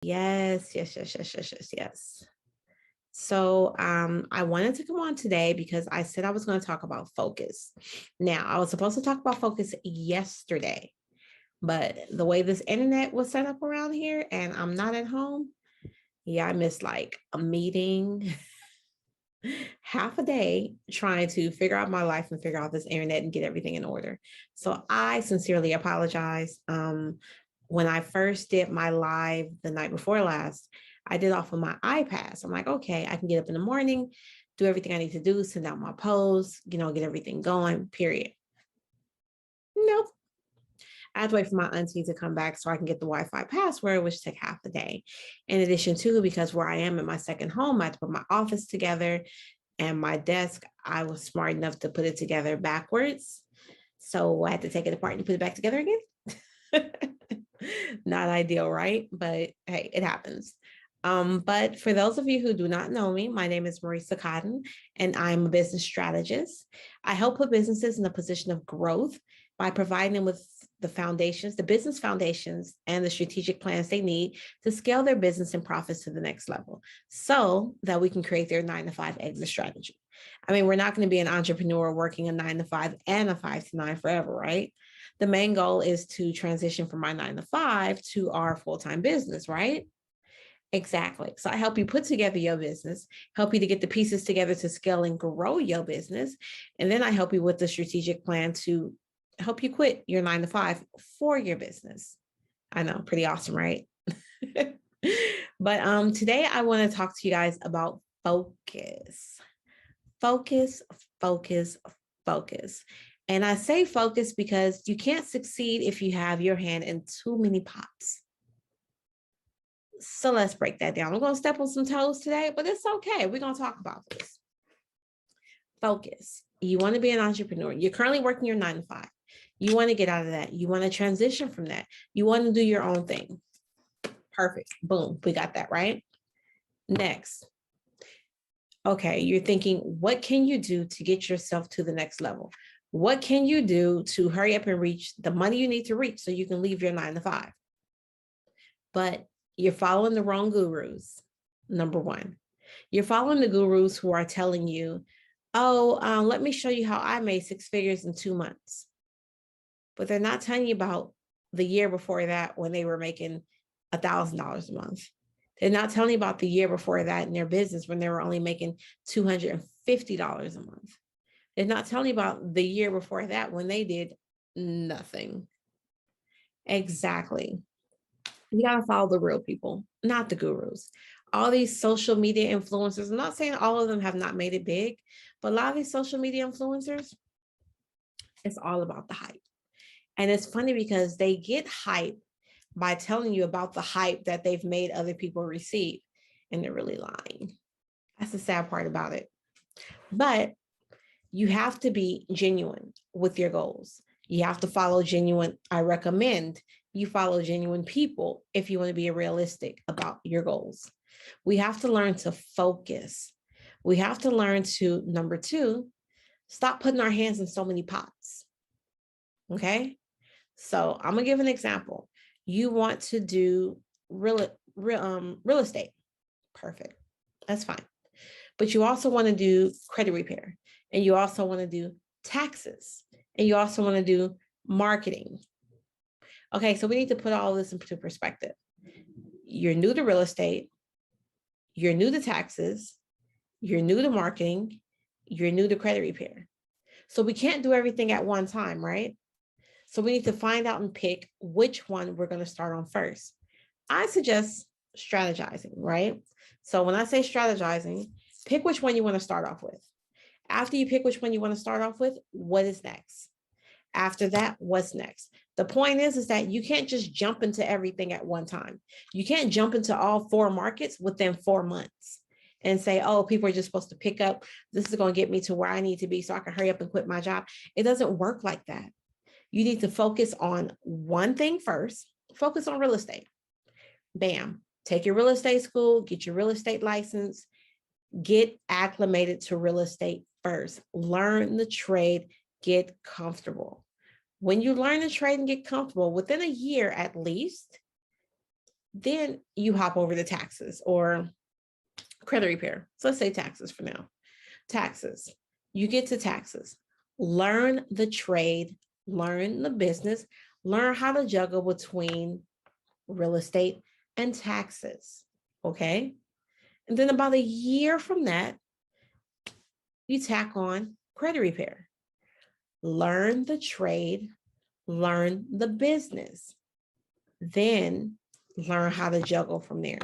Yes, yes, yes, yes, yes, yes, yes. So I wanted to come on today because I said I was going to talk about focus. Now, I was supposed to talk about focus yesterday, but the way this internet was set up around here and I'm not at home, yeah, I missed like a meeting, half a day trying to figure out my life and figure out this internet and get everything in order. So I sincerely apologize. When I first did my live the night before last, I did off of my iPad. So I'm like, okay, I can get up in the morning, do everything I need to do, send out my posts, get everything going, period. Nope. I had to wait for my auntie to come back so I can get the Wi-Fi password, which took half the day. In addition to, because where I am in my second home, I had to put my office together and my desk, I was smart enough to put it together backwards. So I had to take it apart and put it back together again. Not ideal, right? But hey, it happens. But for those of you who do not know me, my name is Marisa Cotton, and I'm a business strategist. I help put businesses in a position of growth by providing them with the foundations, the business foundations, and the strategic plans they need to scale their business and profits to the next level so that we can create their 9 to 5 exit strategy. I mean, we're not going to be an entrepreneur working a 9 to 5 and a 5 to 9 forever, right? The main goal is to transition from our 9 to 5 to our full-time business, right? Exactly. So I help you put together your business, help you to get the pieces together to scale and grow your business. And then I help you with the strategic plan to help you quit your 9 to 5 for your business. I know, pretty awesome, right? But today I want to talk to you guys about focus. Focus, focus, focus. And I say focus because you can't succeed if you have your hand in too many pots. So let's break that down. I'm going to step on some toes today, but it's okay. We're going to talk about this. Focus. You want to be an entrepreneur. You're currently working your 9 to 5. You want to get out of that. You want to transition from that. You want to do your own thing. Perfect. Boom. We got that, right? Next. Okay, you're thinking, what can you do to get yourself to the next level? What can you do to hurry up and reach the money you need to reach so you can leave your 9 to 5? But you're following the wrong gurus. Number one, you're following the gurus who are telling you, oh, let me show you how I made 6 figures in 2 months. But they're not telling you about the year before that when they were making $1,000 a month. They're not telling you about the year before that in their business when they were only making $250 a month. They're not telling you about the year before that when they did nothing. Exactly. You got to follow the real people, not the gurus. All these social media influencers, I'm not saying all of them have not made it big, but a lot of these social media influencers, it's all about the hype. And it's funny because they get hype by telling you about the hype that they've made other people receive, and they're really lying. That's the sad part about it. But you have to be genuine with your goals. You have to follow genuine. I recommend you follow genuine people if you want to be realistic about your goals. We have to learn to focus. We have to learn to, number two, stop putting our hands in so many pots. Okay. So I'm going to give an example. You want to do real estate. Perfect. That's fine. But you also want to do credit repair, and you also want to do taxes, and you also want to do marketing. Okay, so we need to put all this into perspective. You're new to real estate, you're new to taxes, you're new to marketing, you're new to credit repair. So we can't do everything at one time, right? So we need to find out and pick which one we're going to start on first. I suggest strategizing, right? So when I say strategizing, pick which one you want to start off with. After you pick which one you want to start off with, what is next? After that, what's next? The point is that you can't just jump into everything at one time. You can't jump into all 4 markets within 4 months and say, oh, people are just supposed to pick up. This is going to get me to where I need to be so I can hurry up and quit my job. It doesn't work like that. You need to focus on one thing first. Focus on real estate. Bam. Take your real estate school, get your real estate license, get acclimated to real estate first. Learn the trade, get comfortable. When you learn the trade and get comfortable, within a year at least, Then you hop over to taxes or credit repair. So let's say taxes for now. Taxes. You get to taxes. Learn the trade, learn the business, learn how to juggle between real estate and taxes. Okay. And then about a year from that, you tack on credit repair. Learn the trade, learn the business, then learn how to juggle from there.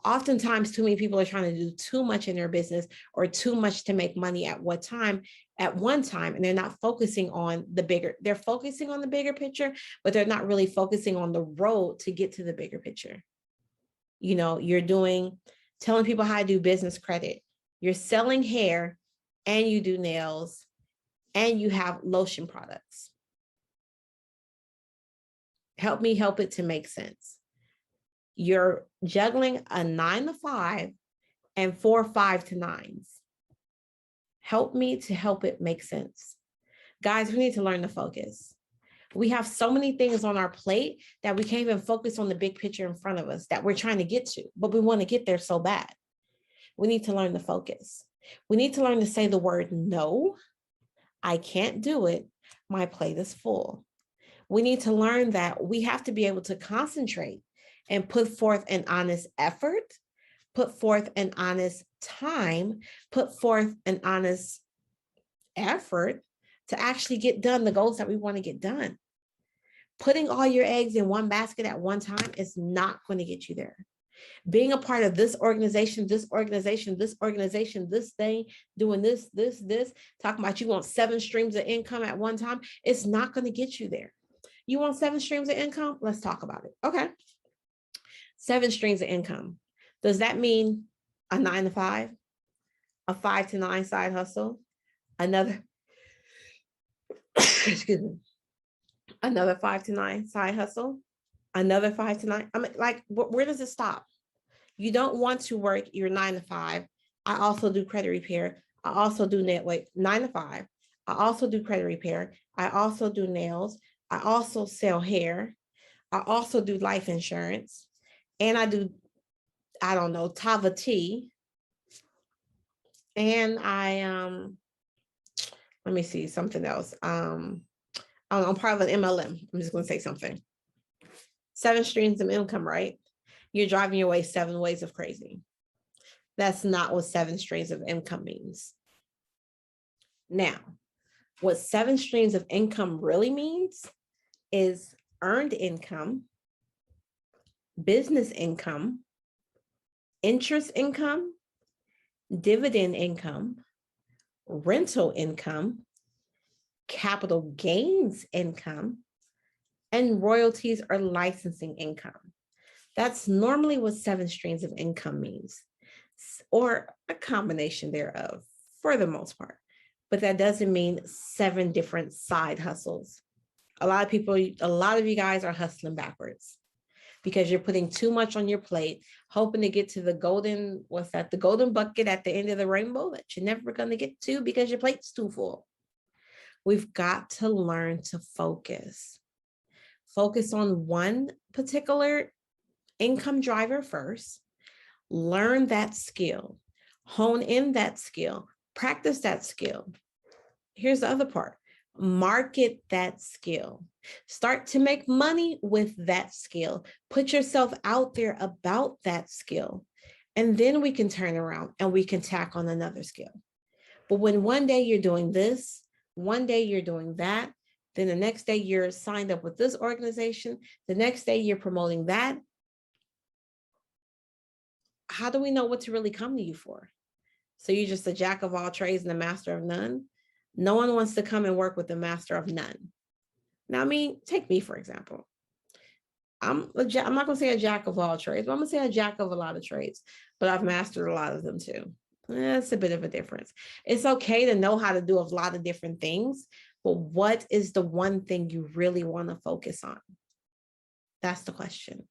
Oftentimes, too many people are trying to do too much in their business or too much to make money at one time, and they're not focusing on the bigger, they're focusing on the bigger picture, but they're not really focusing on the road to get to the bigger picture. You know, you're telling people how to do business credit. You're selling hair and you do nails and you have lotion products. Help me help it to make sense. You're juggling a 9 to 5 and 4 5 to 9s. Help me to help it make sense. Guys, we need to learn to focus. We have so many things on our plate that we can't even focus on the big picture in front of us that we're trying to get to, but we want to get there so bad. We need to learn to focus. We need to learn to say the word no. I can't do it. My plate is full. We need to learn that we have to be able to concentrate and put forth an honest effort, put forth an honest time, put forth an honest effort to actually get done the goals that we want to get done. Putting all your eggs in one basket at one time is not going to get you there. Being a part of this organization, this thing, doing this, talking about you want 7 streams of income at one time, it's not going to get you there. You want 7 streams of income? Let's talk about it. Okay. 7 streams of income. Does that mean a 9 to 5, a 5 to 9 side hustle, another, excuse me, another 5 to 9 side hustle, another 5 to 9? I mean, like, where does it stop? You don't want to work your 9 to 5. I also do credit repair. I also do 9 to 5. I also do credit repair. I also do nails. I also sell hair. I also do life insurance. And I do, I don't know, Tava tea. And let me see, something else. I'm part of an MLM. I'm just going to say something. 7 streams of income, right? You're driving your way 7 ways of crazy. That's not what 7 streams of income means. Now, what 7 streams of income really means is earned income, business income, interest income, dividend income, rental income, capital gains income, and royalties or licensing income. That's normally what 7 streams of income means, or a combination thereof for the most part. But that doesn't mean 7 different side hustles. A lot of you guys are hustling backwards because you're putting too much on your plate, hoping to get to the golden, the golden bucket at the end of the rainbow that you're never going to get to because your plate's too full. We've got to learn to focus. Focus on one particular income driver first, learn that skill, hone in that skill, practice that skill. Here's the other part. Market that skill. Start to make money with that skill. Put yourself out there about that skill. And then we can turn around and we can tack on another skill. But when one day you're doing this, one day you're doing that, then the next day you're signed up with this organization, the next day you're promoting that, how do we know what to really come to you for? So you're just a jack of all trades and a master of none? No one wants to come and work with the master of none. Now, I mean, take me, for example. I'm not going to say a jack of all trades, but I'm going to say a jack of a lot of trades, but I've mastered a lot of them too. It's a bit of a difference. It's okay to know how to do a lot of different things, but what is the one thing you really want to focus on? That's the question.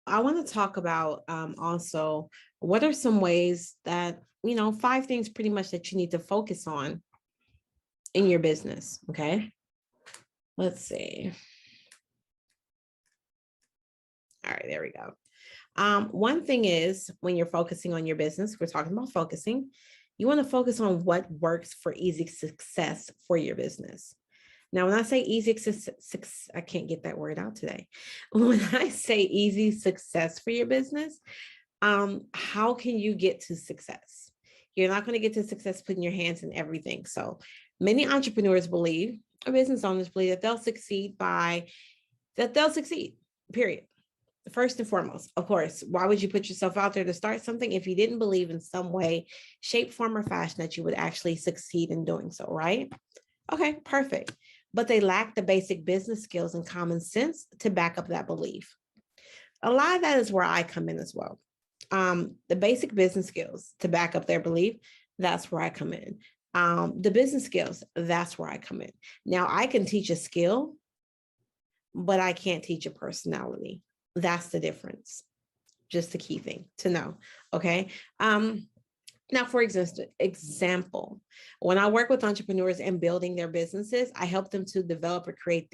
I want to talk about also, what are some ways that, 5 things pretty much that you need to focus on in your business, okay? Let's see. All right, there we go. One thing is when you're focusing on your business, we're talking about focusing, you want to focus on what works for easy success for your business. Now, when I say easy success, I can't get that word out today. When I say easy success for your business, how can you get to success? You're not going to get to success putting your hands in everything. So many entrepreneurs believe, or business owners believe, that they'll succeed, period. First and foremost, of course, why would you put yourself out there to start something if you didn't believe in some way, shape, form, or fashion that you would actually succeed in doing so, right? Okay, perfect. But they lack the basic business skills and common sense to back up that belief. A lot of that is where I come in as well. The basic business skills to back up their belief, that's where I come in. The business skills, that's where I come in. Now, I can teach a skill, but I can't teach a personality. That's the difference. Just the key thing to know. Okay. Now, for example, when I work with entrepreneurs and building their businesses, I help them to develop or create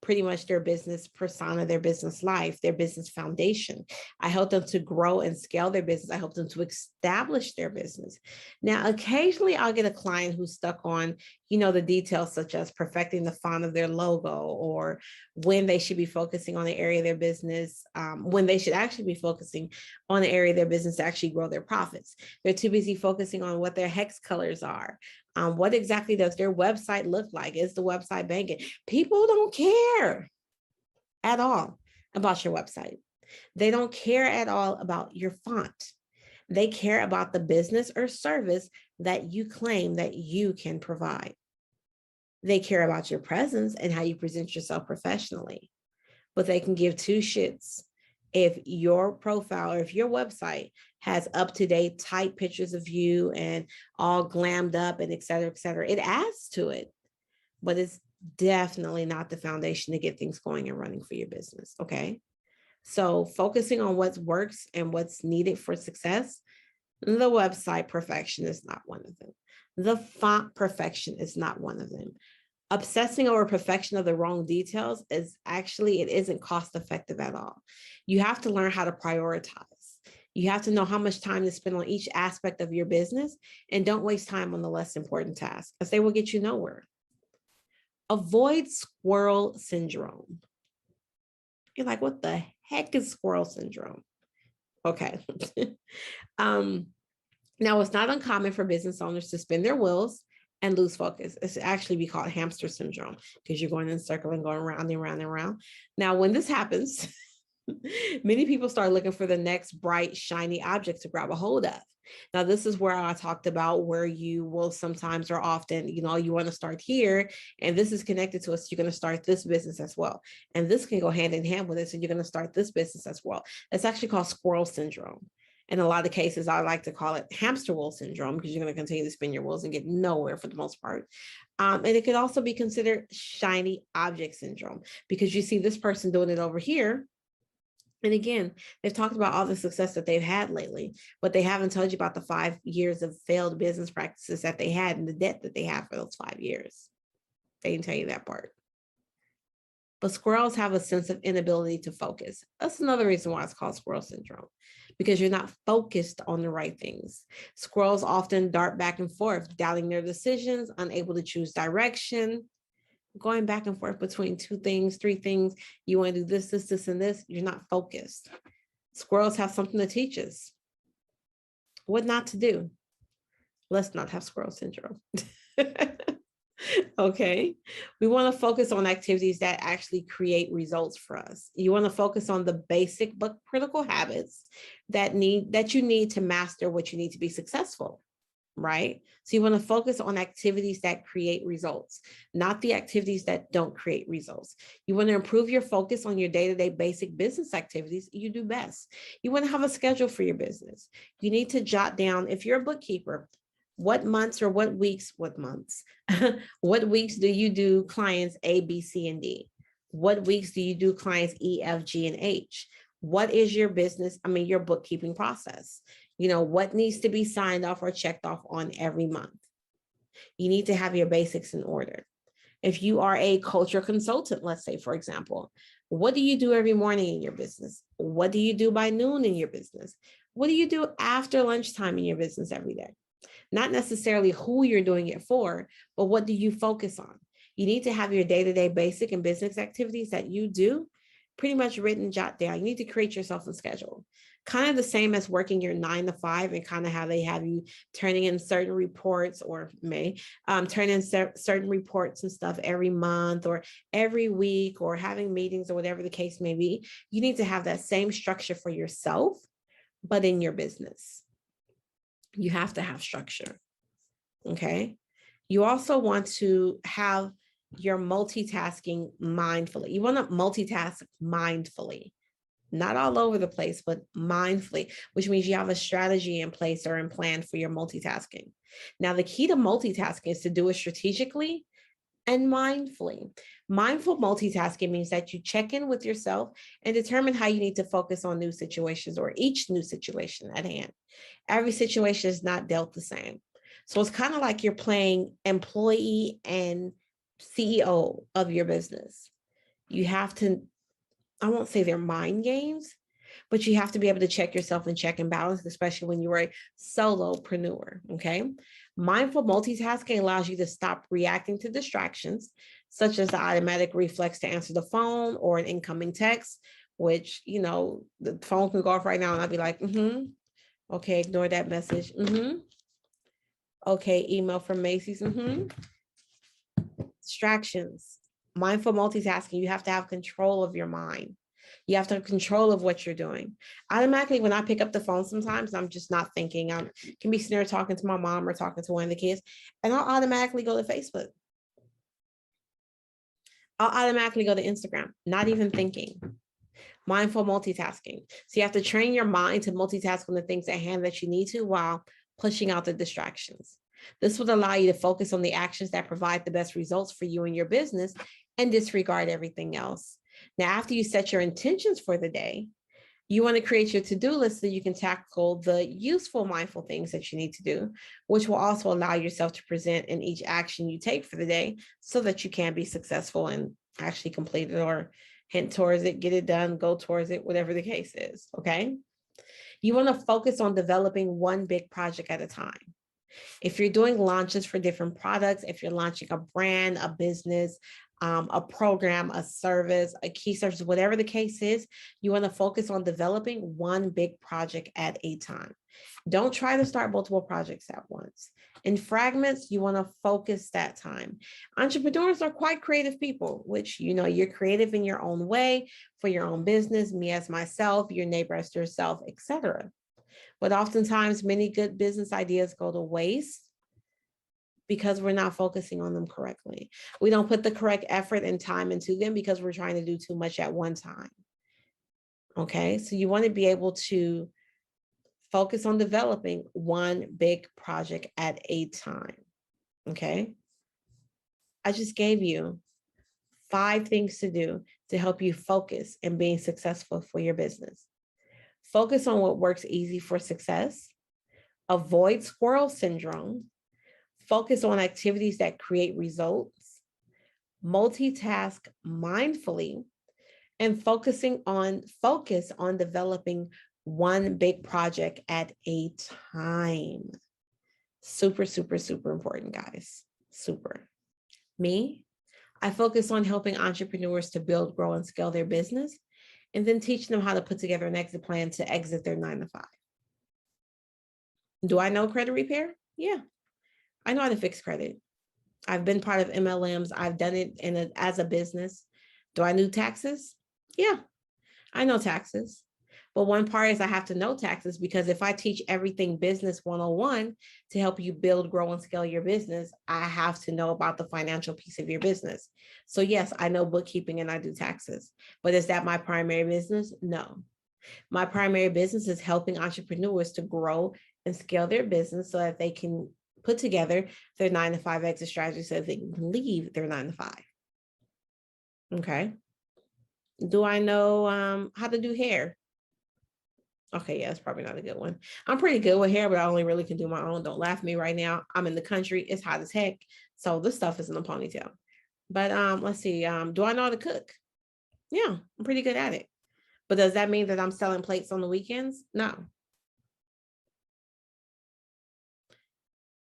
pretty much their business persona, their business life, their business foundation. I help them to grow and scale their business. I help them to establish their business. Now, occasionally I'll get a client who's stuck on, the details such as perfecting the font of their logo, or when they should be focusing on the area of their business, when they should actually be focusing on the area of their business to actually grow their profits. They're too busy focusing on what their hex colors are. What exactly does their website look like? Is the website banking? People don't care at all about your website. They don't care at all about your font. They care about the business or service that you claim that you can provide. They care about your presence and how you present yourself professionally, but they can give two shits if your profile or if your website has up-to-date tight pictures of you and all glammed up and et cetera, it adds to it, but it's definitely not the foundation to get things going and running for your business. Okay. So focusing on what works and what's needed for success, the website perfection is not one of them. The font perfection is not one of them. Obsessing over perfection of the wrong details it isn't cost effective at all. You have to learn how to prioritize. You have to know how much time to spend on each aspect of your business, and don't waste time on the less important tasks, because they will get you nowhere. Avoid squirrel syndrome. You're like, what the heck is squirrel syndrome? Okay. Now, it's not uncommon for business owners to spin their wheels and lose focus. It's actually be called hamster syndrome, because you're going in a circle and going round and round and round. Now, when this happens, many people start looking for the next bright, shiny object to grab a hold of. Now, this is where I talked about where you will sometimes or often, you want to start here, and this is connected to us. You're going to start this business as well. And this can go hand in hand with it. So you're going to start this business as well. It's actually called squirrel syndrome. In a lot of cases, I like to call it hamster wheel syndrome, because you're going to continue to spin your wheels and get nowhere for the most part. And it could also be considered shiny object syndrome, because you see this person doing it over here. And again, they've talked about all the success that they've had lately, but they haven't told you about the 5 years of failed business practices that they had and the debt that they have for those 5 years. They didn't tell you that part. But squirrels have a sense of inability to focus. That's another reason why it's called squirrel syndrome, because you're not focused on the right things. Squirrels often dart back and forth, doubting their decisions, unable to choose direction, going back and forth between 2 things, 3 things. You want to do this, this, this, and this. You're not focused. Squirrels have something to teach us. What not to do. Let's not have squirrel syndrome. Okay. We want to focus on activities that actually create results for us. You want to focus on the basic but critical habits that you need to master what you need to be successful. Right? So you want to focus on activities that create results, not the activities that don't create results. You want to improve your focus on your day-to-day basic business activities you do best. You want to have a schedule for your business. You need to jot down, if you're a bookkeeper, what months what weeks do you do clients A, B, C, and D? What weeks do you do clients E, F, G, and H? What is your your bookkeeping process? What needs to be signed off or checked off on every month? You need to have your basics in order. If you are a culture consultant, let's say, for example, What do you do every morning in your business? What do you do by noon in your business? What do you do after lunchtime in your business every day? Not necessarily who you're doing it for, but what do you focus on? You need to have your day-to-day basic and business activities that you do pretty much written, jot down. You need to create yourself a schedule. Kind of the same as working your 9 to 5 and kind of how they have you turning in certain reports or turn in certain reports and stuff every month or every week or having meetings or whatever the case may be. You need to have that same structure for yourself, but in your business. You have to have structure, okay? You also want to have your multitasking mindfully. You want to multitask mindfully, not all over the place, but mindfully, which means you have a strategy in place or in plan for your multitasking. Now, the key to multitasking is to do it strategically and mindfully. Mindful multitasking means that you check in with yourself and determine how you need to focus on new situations or each new situation at hand. Every situation is not dealt the same. So it's kind of like you're playing employee and CEO of your business. You have to, I won't say they're mind games, but you have to be able to check yourself and check and balance, especially when you're a solopreneur, okay? Mindful multitasking allows you to stop reacting to distractions, such as the automatic reflex to answer the phone or an incoming text, which, you know, the phone can go off right now and I'll be like, okay, ignore that message. Okay, email from Macy's. Distractions. Mindful multitasking, you have to have control of your mind. You have to have control of what you're doing. Automatically, when I pick up the phone sometimes, I'm just not thinking. I can be sitting there talking to my mom or talking to one of the kids, and I'll automatically go to Facebook. I'll automatically go to Instagram, not even thinking. Mindful multitasking. So you have to train your mind to multitask on the things at hand that you need to while pushing out the distractions. This will allow you to focus on the actions that provide the best results for you and your business and disregard everything else. Now, after you set your intentions for the day, you want to create your to-do list so you can tackle the useful mindful things that you need to do, which will also allow yourself to present in each action you take for the day so that you can be successful and actually complete it or hint towards it, get it done, go towards it, whatever the case is, okay? You want to focus on developing one big project at a time. If you're doing launches for different products, if you're launching a brand, a business, a program, a service, a key service, whatever the case is, you want to focus on developing one big project at a time. Don't try to start multiple projects at once. In fragments, you want to focus that time. Entrepreneurs are quite creative people, which, you know, you're creative in your own way for your own business, me as myself, your neighbor as yourself, etc. But oftentimes many good business ideas go to waste because we're not focusing on them correctly. We don't put the correct effort and time into them because we're trying to do too much at one time. Okay, so you want to be able to focus on developing one big project at a time. Okay, I just gave you 5 things to do to help you focus and being successful for your business. Focus on what works easy for success. Avoid squirrel syndrome. Focus on activities that create results. Multitask mindfully. And focus on developing one big project at a time. Super, super, super important, guys. Super. Me, I focus on helping entrepreneurs to build, grow, and scale their business, and then teach them how to put together an exit plan to exit their 9 to 5. Do I know credit repair? Yeah, I know how to fix credit. I've been part of MLMs. I've done it as a business. Do I know taxes? Yeah, I know taxes. But one part is I have to know taxes, because if I teach everything business 101 to help you build, grow, and scale your business, I have to know about the financial piece of your business. So yes, I know bookkeeping and I do taxes, but is that my primary business? No. My primary business is helping entrepreneurs to grow and scale their business so that they can put together their 9 to 5 exit strategy so that they can leave their 9 to 5. Okay. Do I know how to do hair? Okay, yeah, that's probably not a good one. I'm pretty good with hair, but I only really can do my own. Don't laugh at me right now. I'm in the country. It's hot as heck. So this stuff is in a ponytail. But let's see. Do I know how to cook? Yeah, I'm pretty good at it. But does that mean that I'm selling plates on the weekends? No.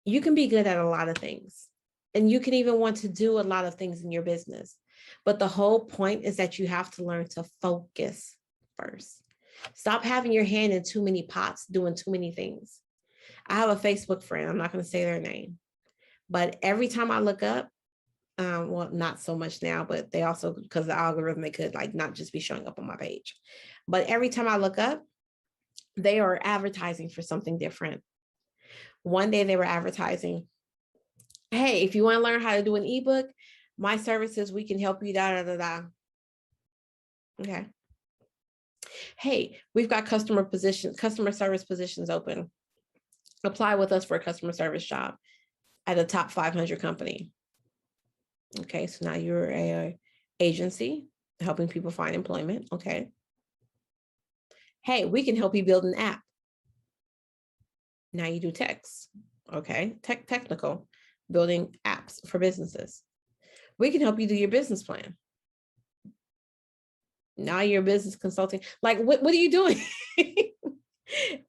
You can be good at a lot of things, and you can even want to do a lot of things in your business. But the whole point is that you have to learn to focus first. Stop having your hand in too many pots, doing too many things. I have a Facebook friend. I'm not going to say their name, but every time I look up, well, not so much now, but they also, because the algorithm, they could like not just be showing up on my page. But every time I look up, they are advertising for something different. One day they were advertising, hey, if you want to learn how to do an ebook, my services, we can help you, da, da, da, da. Okay. Hey, we've got customer service positions open. Apply with us for a customer service job at a top 500 company. Okay, so now you're a agency helping people find employment. Okay. Hey, we can help you build an app. Now you do text. Okay, technical, building apps for businesses. We can help you do your business plan. Now you're business consulting. Like, what are you doing?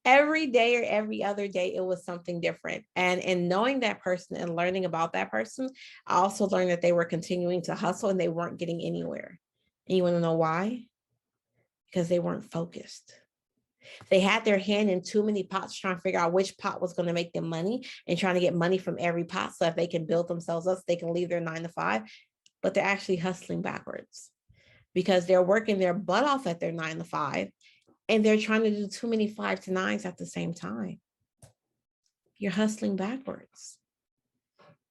Every day or every other day, it was something different. And in knowing that person and learning about that person, I also learned that they were continuing to hustle and they weren't getting anywhere. And you want to know why? Because they weren't focused. They had their hand in too many pots trying to figure out which pot was going to make them money and trying to get money from every pot so that they can build themselves up, so they can leave their 9 to 5, but they're actually hustling backwards because they're working their butt off at their 9 to 5 and they're trying to do too many 5 to 9s at the same time. You're hustling backwards.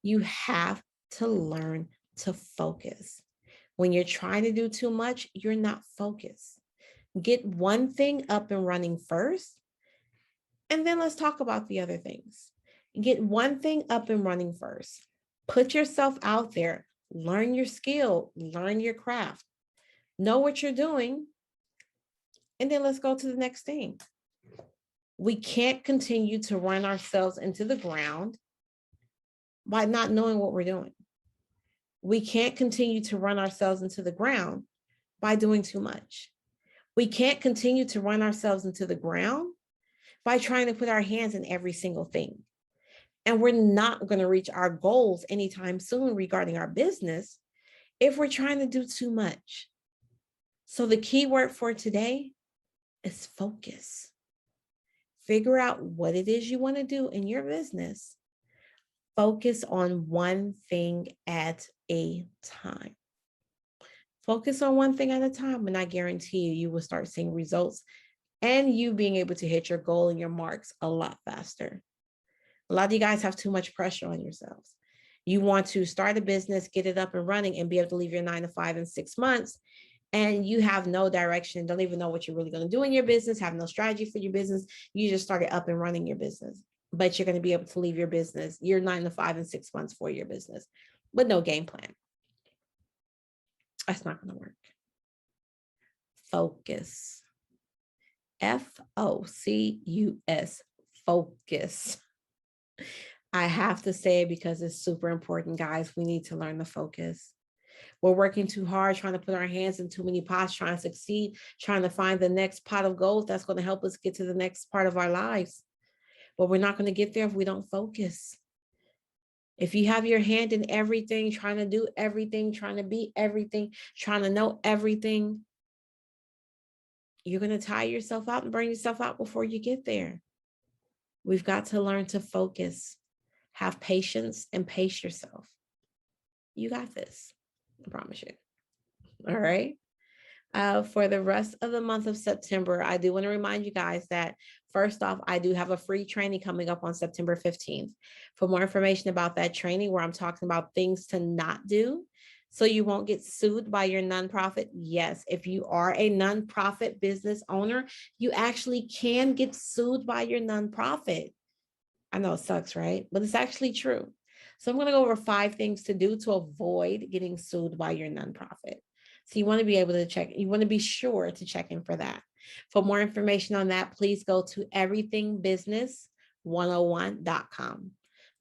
You have to learn to focus. When you're trying to do too much, you're not focused. Get one thing up and running first, and then let's talk about the other things. Get one thing up and running first. Put yourself out there, learn your skill, learn your craft, know what you're doing, and then let's go to the next thing. We can't continue to run ourselves into the ground by not knowing what we're doing. We can't continue to run ourselves into the ground by doing too much. We can't continue to run ourselves into the ground by trying to put our hands in every single thing. And we're not going to reach our goals anytime soon regarding our business if we're trying to do too much. So the key word for today is focus. Figure out what it is you want to do in your business. Focus on one thing at a time. Focus on one thing at a time, and I guarantee you will start seeing results and you being able to hit your goal and your marks a lot faster. A lot of you guys have too much pressure on yourselves. You want to start a business, get it up and running, and be able to leave your 9 to 5 in 6 months. And you have no direction, don't even know what you're really going to do in your business, have no strategy for your business. You just started up and running your business, but you're going to be able to leave your business, your 9 to 5 in 6 months for your business, but no game plan. That's not going to work. Focus. Focus. Focus. I have to say it because it's super important, guys. We need to learn to focus. We're working too hard, trying to put our hands in too many pots, trying to succeed, trying to find the next pot of gold that's going to help us get to the next part of our lives. But we're not going to get there if we don't focus. If you have your hand in everything, trying to do everything, trying to be everything, trying to know everything, you're going to tire yourself out and burn yourself out before you get there. We've got to learn to focus, have patience, and pace yourself. You got this. I promise you. All right. For the rest of the month of September, I do want to remind you guys that first off, I do have a free training coming up on September 15th. For more information about that training, where I'm talking about things to not do so you won't get sued by your nonprofit. Yes, if you are a nonprofit business owner, you actually can get sued by your nonprofit. I know it sucks, right? But it's actually true. So I'm going to go over 5 things to do to avoid getting sued by your nonprofit. So you want to be able to check, you want to be sure to check in for that. For more information on that, please go to everythingbusiness101.com.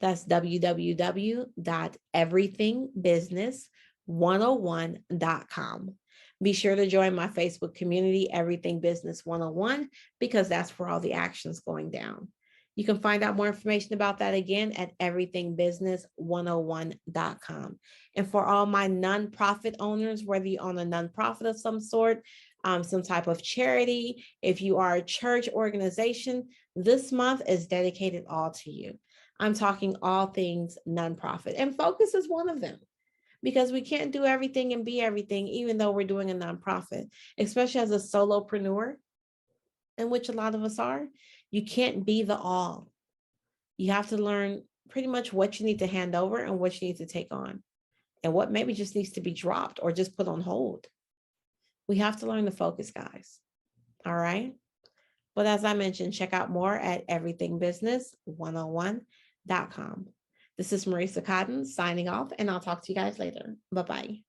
That's www.everythingbusiness101.com. Be sure to join my Facebook community, Everything Business 101, because that's where all the action's going down. You can find out more information about that again at everythingbusiness101.com. And for all my nonprofit owners, whether you own a nonprofit of some sort, some type of charity, if you are a church organization, this month is dedicated all to you. I'm talking all things nonprofit, and Focus is one of them, because we can't do everything and be everything, even though we're doing a nonprofit, especially as a solopreneur, in which a lot of us are. You can't be the all. You have to learn pretty much what you need to hand over and what you need to take on, and what maybe just needs to be dropped or just put on hold. We have to learn to focus, guys. All right. But as I mentioned, check out more at everythingbusiness101.com. This is Marisa Cotton signing off, and I'll talk to you guys later. Bye-bye.